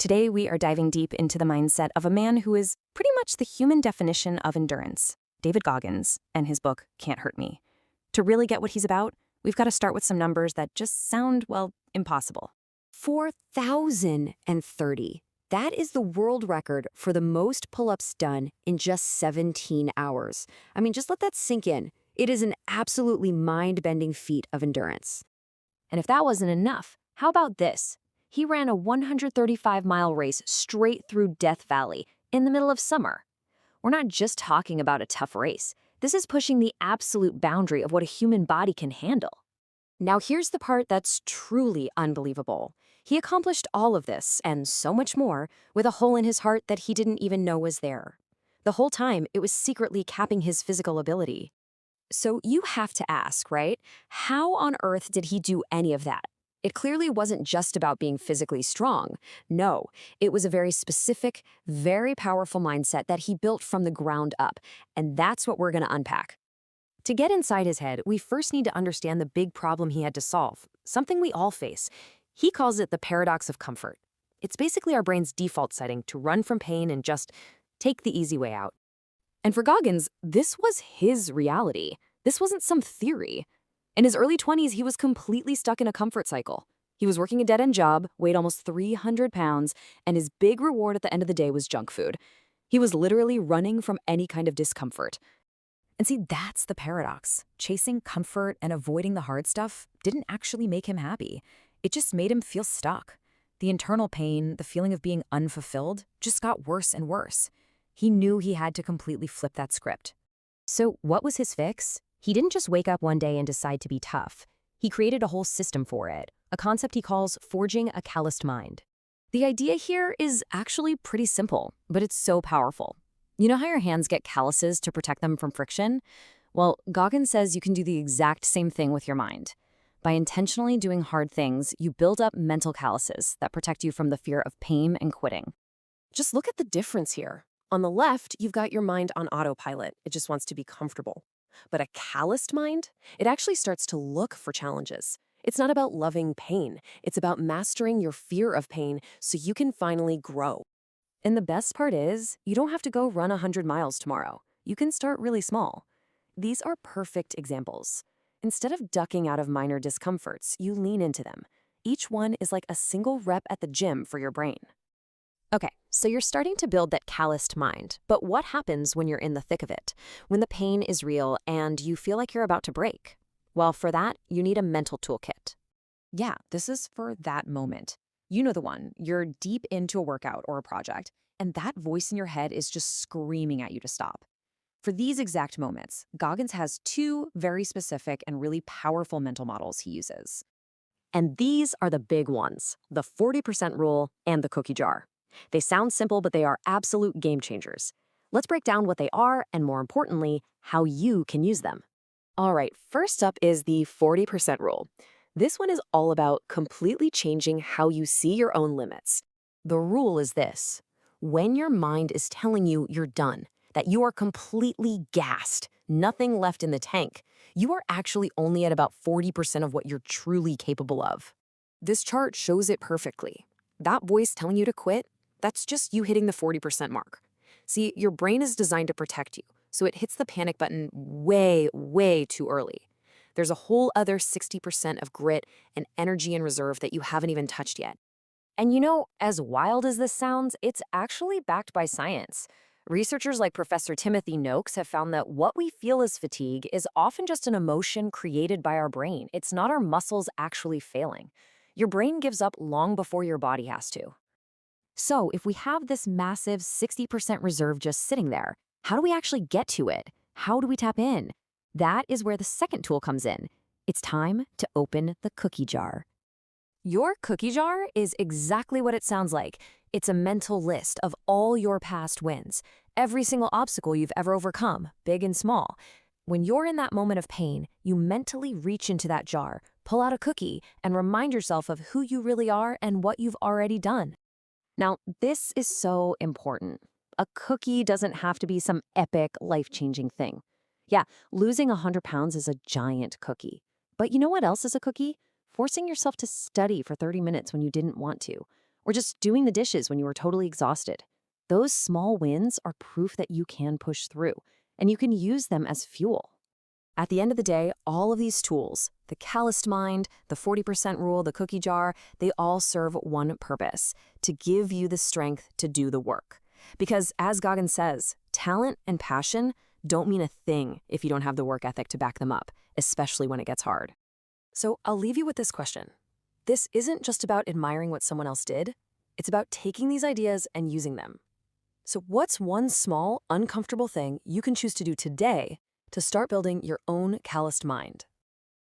Today, we are diving deep into the mindset of a man who is pretty much the human definition of endurance, David Goggins, and his book, Can't Hurt Me. To really get what he's about, we've got to start with some numbers that just sound, well, impossible. 4,030. That is the world record for the most pull-ups done in just 17 hours. I mean, just let that sink in. It is an absolutely mind-bending feat of endurance. And if that wasn't enough, how about this? He ran a 135-mile race straight through Death Valley in the middle of summer. We're not just talking about a tough race. This is pushing the absolute boundary of what a human body can handle. Now here's the part that's truly unbelievable. He accomplished all of this, and so much more, with a hole in his heart that he didn't even know was there. The whole time, it was secretly capping his physical ability. So you have to ask, right? How on earth did he do any of that? It clearly wasn't just about being physically strong. No, it was a very specific, very powerful mindset that he built from the ground up, and that's what we're going to unpack. To get inside his head, we first need to understand the big problem he had to solve, something we all face. He calls it the paradox of comfort. It's basically our brain's default setting to run from pain and just take the easy way out. And for Goggins, this was his reality. This wasn't some theory. In his early 20s, he was completely stuck in a comfort cycle. He was working a dead-end job, weighed almost 300 pounds, and his big reward at the end of the day was junk food. He was literally running from any kind of discomfort. And see, that's the paradox. Chasing comfort and avoiding the hard stuff didn't actually make him happy. It just made him feel stuck. The internal pain, the feeling of being unfulfilled, just got worse and worse. He knew he had to completely flip that script. So what was his fix? He didn't just wake up one day and decide to be tough. He created a whole system for it, a concept he calls forging a calloused mind. The idea here is actually pretty simple, but it's so powerful. You know how your hands get calluses to protect them from friction? Well, Goggins says you can do the exact same thing with your mind. By intentionally doing hard things, you build up mental calluses that protect you from the fear of pain and quitting. Just look at the difference here. On the left, you've got your mind on autopilot. It just wants to be comfortable. But a calloused mind, it actually starts to look for challenges. It's not about loving pain. It's about mastering your fear of pain so you can finally grow. And the best part is, you don't have to go run 100 miles tomorrow. You can start really small. These are perfect examples. Instead of ducking out of minor discomforts, you lean into them. Each one is like a single rep at the gym for your brain. Okay, so you're starting to build that calloused mind, but what happens when you're in the thick of it? When the pain is real and you feel like you're about to break? Well, for that, you need a mental toolkit. Yeah, this is for that moment. You know the one. You're deep into a workout or a project, and that voice in your head is just screaming at you to stop. For these exact moments, Goggins has two very specific and really powerful mental models he uses. And these are the big ones, the 40% rule and the cookie jar. They sound simple, but they are absolute game changers. Let's break down what they are and, more importantly, how you can use them. All right, first up is the 40% rule. This one is all about completely changing how you see your own limits. The rule is this: when your mind is telling you you're done, that you are completely gassed, nothing left in the tank, you are actually only at about 40% of what you're truly capable of. This chart shows it perfectly. That voice telling you to quit, that's just you hitting the 40% mark. See, your brain is designed to protect you, so it hits the panic button way, way too early. There's a whole other 60% of grit and energy in reserve that you haven't even touched yet. And you know, as wild as this sounds, it's actually backed by science. Researchers like Professor Timothy Noakes have found that what we feel as fatigue is often just an emotion created by our brain. It's not our muscles actually failing. Your brain gives up long before your body has to. So if we have this massive 60% reserve just sitting there, how do we actually get to it? How do we tap in? That is where the second tool comes in. It's time to open the cookie jar. Your cookie jar is exactly what it sounds like. It's a mental list of all your past wins, every single obstacle you've ever overcome, big and small. When you're in that moment of pain, you mentally reach into that jar, pull out a cookie, and remind yourself of who you really are and what you've already done. Now, this is so important. A cookie doesn't have to be some epic, life-changing thing. Yeah, losing 100 pounds is a giant cookie. But you know what else is a cookie? Forcing yourself to study for 30 minutes when you didn't want to, or or just doing the dishes when you were totally exhausted. Those small wins are proof that you can push through, and you can use them as fuel. At the end of the day, all of these tools, the calloused mind, the 40% rule, the cookie jar, they all serve one purpose: to give you the strength to do the work. Because as Goggins says, talent and passion don't mean a thing if you don't have the work ethic to back them up, especially when it gets hard. So I'll leave you with this question. This isn't just about admiring what someone else did. It's about taking these ideas and using them. So what's one small, uncomfortable thing you can choose to do today to start building your own calloused mind?